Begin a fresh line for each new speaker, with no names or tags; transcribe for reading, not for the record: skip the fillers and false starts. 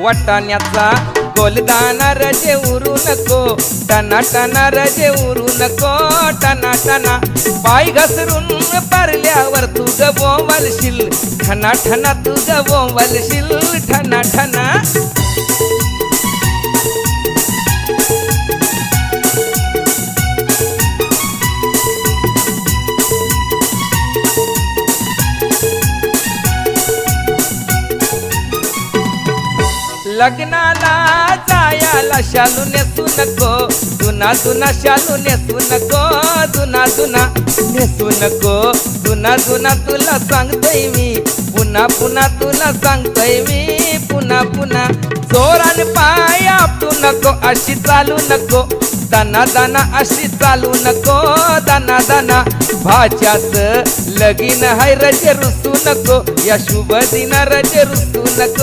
वाटाण्याचा गोलदाना रजे उरू नको, टना टना रजे उरू नको, टना टना पाय घसरून पारल्यावर तू गवलशील, ठना ठना तू गवलशील, ठना ठना. लग्नाला जायाला शालू नेसू नको, जुना जुना शालू नेसू नको, जुना जुना नेसू नको, जुना जुना तुला सांगतोय मी, पुन्हा पुन्हा तुला सांगतोय मी, पुन्हा पुन्हा. जोरान पाय आपटू नको, अशी चालू नको, दाना दाना अशी चालू नको, दाना दाना. भाच्याच लगीन हाय रजे रुसू नको, या शुभ दिना रजे रुसू नको.